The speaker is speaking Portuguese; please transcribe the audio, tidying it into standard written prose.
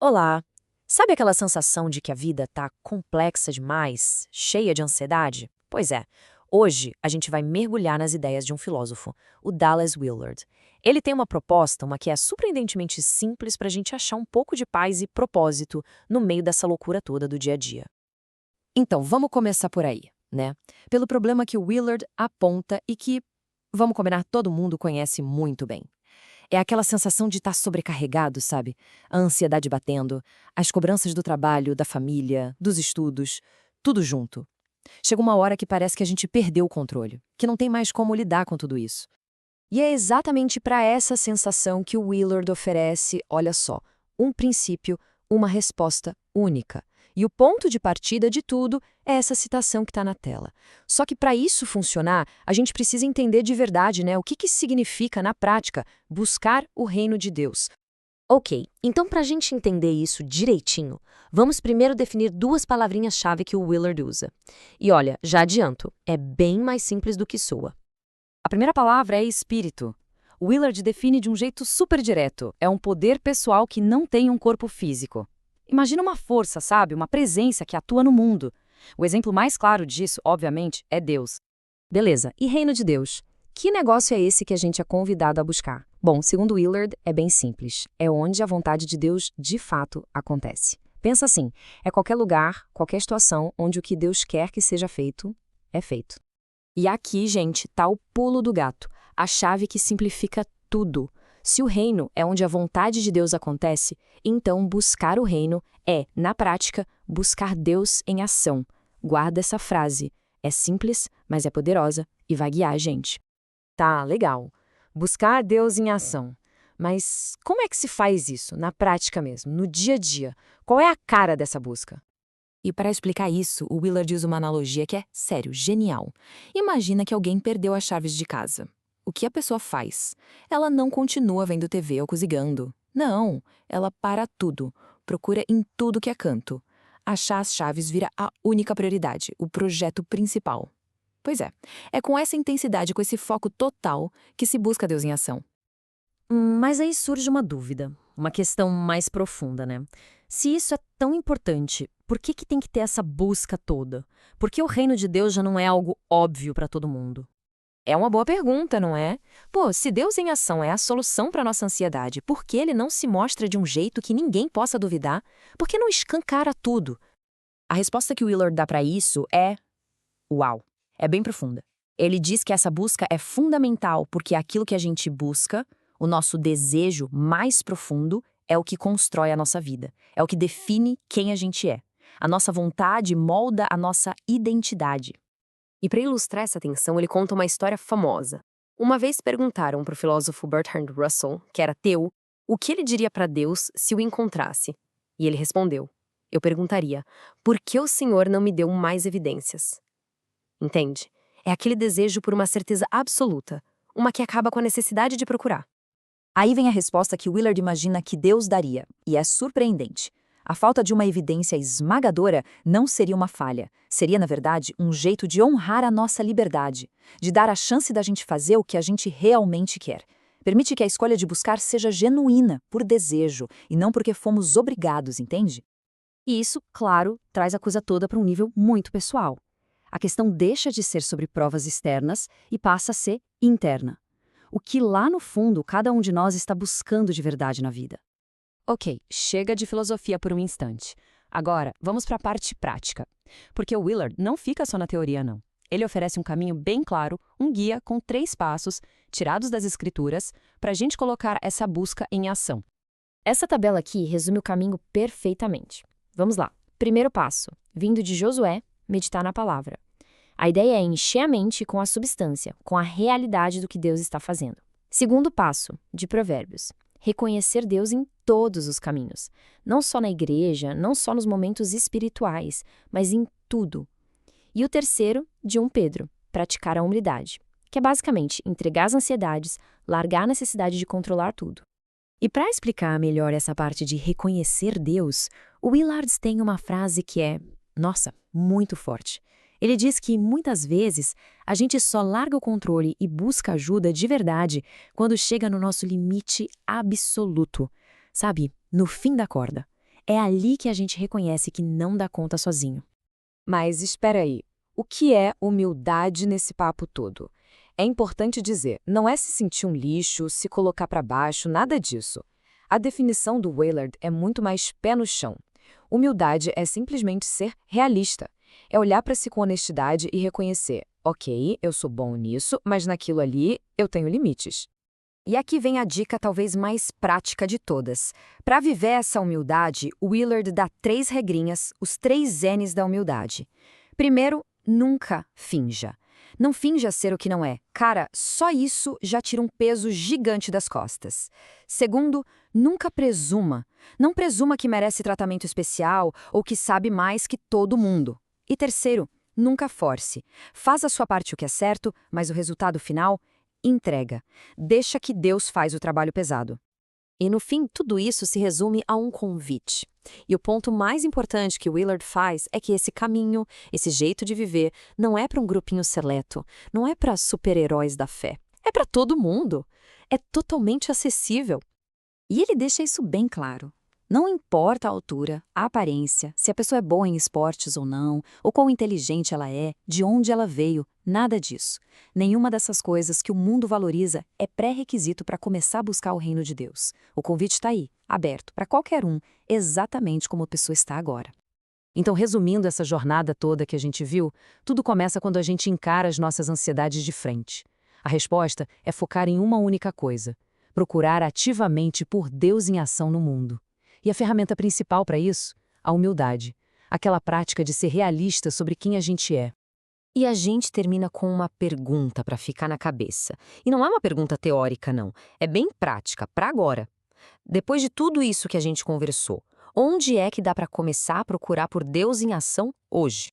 Olá! Sabe aquela sensação de que a vida tá complexa demais, cheia de ansiedade? Pois é, hoje a gente vai mergulhar nas ideias de um filósofo, o Dallas Willard. Ele tem uma proposta, uma que é surpreendentemente simples para a gente achar um pouco de paz e propósito no meio dessa loucura toda do dia a dia. Então, vamos começar por aí, né? Pelo problema que o Willard aponta e que, vamos combinar, todo mundo conhece muito bem. É aquela sensação de estar sobrecarregado, sabe? A ansiedade batendo, as cobranças do trabalho, da família, dos estudos, tudo junto. Chega uma hora que parece que a gente perdeu o controle, que não tem mais como lidar com tudo isso. E é exatamente para essa sensação que o Willard oferece, olha só, um princípio, uma resposta única. E o ponto de partida de tudo é essa citação que está na tela. Só que para isso funcionar, a gente precisa entender de verdade, né, o que significa, na prática, buscar o reino de Deus. Ok, então para a gente entender isso direitinho, vamos primeiro definir duas palavrinhas-chave que o Willard usa. E olha, já adianto, é bem mais simples do que soa. A primeira palavra é espírito. O Willard define de um jeito super direto. É um poder pessoal que não tem um corpo físico. Imagina uma força, sabe? Uma presença que atua no mundo. O exemplo mais claro disso, obviamente, é Deus. Beleza, e reino de Deus? Que negócio é esse que a gente é convidado a buscar? Bom, segundo Willard, é bem simples. É onde a vontade de Deus de fato acontece. Pensa assim, é qualquer lugar, qualquer situação onde o que Deus quer que seja feito, é feito. E aqui, gente, tá o pulo do gato, a chave que simplifica tudo. Se o reino é onde a vontade de Deus acontece, então buscar o reino é, na prática, buscar Deus em ação. Guarda essa frase. É simples, mas é poderosa e vai guiar a gente. Tá, legal. Buscar Deus em ação. Mas como é que se faz isso, na prática mesmo, no dia a dia? Qual é a cara dessa busca? E para explicar isso, o Willard usa uma analogia que é, sério, genial. Imagina que alguém perdeu as chaves de casa. O que a pessoa faz? Ela não continua vendo TV ou cozinhando. Não, ela para tudo, procura em tudo que é canto. Achar as chaves vira a única prioridade, o projeto principal. Pois é com essa intensidade, com esse foco total, que se busca Deus em ação. Mas aí surge uma dúvida, uma questão mais profunda, né? Se isso é tão importante, por que tem que ter essa busca toda? Por que o reino de Deus já não é algo óbvio para todo mundo? É uma boa pergunta, não é? Pô, se Deus em ação é a solução para nossa ansiedade, por que ele não se mostra de um jeito que ninguém possa duvidar? Por que não escancara tudo? A resposta que o Willard dá para isso é: uau, é bem profunda. Ele diz que essa busca é fundamental porque aquilo que a gente busca, o nosso desejo mais profundo, é o que constrói a nossa vida, é o que define quem a gente é. A nossa vontade molda a nossa identidade. E para ilustrar essa tensão, ele conta uma história famosa. Uma vez perguntaram para o filósofo Bertrand Russell, que era ateu, o que ele diria para Deus se o encontrasse. E ele respondeu: eu perguntaria, por que o Senhor não me deu mais evidências? Entende? É aquele desejo por uma certeza absoluta, uma que acaba com a necessidade de procurar. Aí vem a resposta que Willard imagina que Deus daria, e é surpreendente. A falta de uma evidência esmagadora não seria uma falha. Seria, na verdade, um jeito de honrar a nossa liberdade, de dar a chance da gente fazer o que a gente realmente quer. Permite que a escolha de buscar seja genuína, por desejo, e não porque fomos obrigados, entende? E isso, claro, traz a coisa toda para um nível muito pessoal. A questão deixa de ser sobre provas externas e passa a ser interna. O que lá no fundo cada um de nós está buscando de verdade na vida. Ok, chega de filosofia por um instante. Agora, vamos para a parte prática. Porque o Willard não fica só na teoria, não. Ele oferece um caminho bem claro, um guia com 3 passos, tirados das escrituras, para a gente colocar essa busca em ação. Essa tabela aqui resume o caminho perfeitamente. Vamos lá. Primeiro passo, vindo de Josué, meditar na palavra. A ideia é encher a mente com a substância, com a realidade do que Deus está fazendo. Segundo passo, de Provérbios. Reconhecer Deus em todos os caminhos. Não só na igreja, não só nos momentos espirituais, mas em tudo. E o terceiro, de 1 Pedro. Praticar a humildade, que é basicamente entregar as ansiedades, largar a necessidade de controlar tudo. E para explicar melhor essa parte de reconhecer Deus, o Willard tem uma frase que é, nossa, muito forte. Ele diz que, muitas vezes, a gente só larga o controle e busca ajuda de verdade quando chega no nosso limite absoluto. Sabe, no fim da corda. É ali que a gente reconhece que não dá conta sozinho. Mas espera aí, o que é humildade nesse papo todo? É importante dizer, não é se sentir um lixo, se colocar para baixo, nada disso. A definição do Willard é muito mais pé no chão. Humildade é simplesmente ser realista. É olhar para si com honestidade e reconhecer, ok, eu sou bom nisso, mas naquilo ali eu tenho limites. E aqui vem a dica talvez mais prática de todas. Para viver essa humildade, o Willard dá 3 regrinhas, os 3 N's da humildade. Primeiro, nunca finja. Não finja ser o que não é. Cara, só isso já tira um peso gigante das costas. Segundo, nunca presuma. Não presuma que merece tratamento especial ou que sabe mais que todo mundo. E terceiro, nunca force. Faz a sua parte o que é certo, mas o resultado final, entrega. Deixa que Deus faz o trabalho pesado. E no fim, tudo isso se resume a um convite. E o ponto mais importante que Willard faz é que esse caminho, esse jeito de viver, não é para um grupinho seleto, não é para super-heróis da fé. É para todo mundo. É totalmente acessível. E ele deixa isso bem claro. Não importa a altura, a aparência, se a pessoa é boa em esportes ou não, ou quão inteligente ela é, de onde ela veio, nada disso. Nenhuma dessas coisas que o mundo valoriza é pré-requisito para começar a buscar o reino de Deus. O convite está aí, aberto para qualquer um, exatamente como a pessoa está agora. Então, resumindo essa jornada toda que a gente viu, tudo começa quando a gente encara as nossas ansiedades de frente. A resposta é focar em uma única coisa: procurar ativamente por Deus em ação no mundo. E a ferramenta principal para isso? A humildade. Aquela prática de ser realista sobre quem a gente é. E a gente termina com uma pergunta para ficar na cabeça. E não é uma pergunta teórica, não. É bem prática, para agora. Depois de tudo isso que a gente conversou, onde é que dá para começar a procurar por Deus em ação hoje?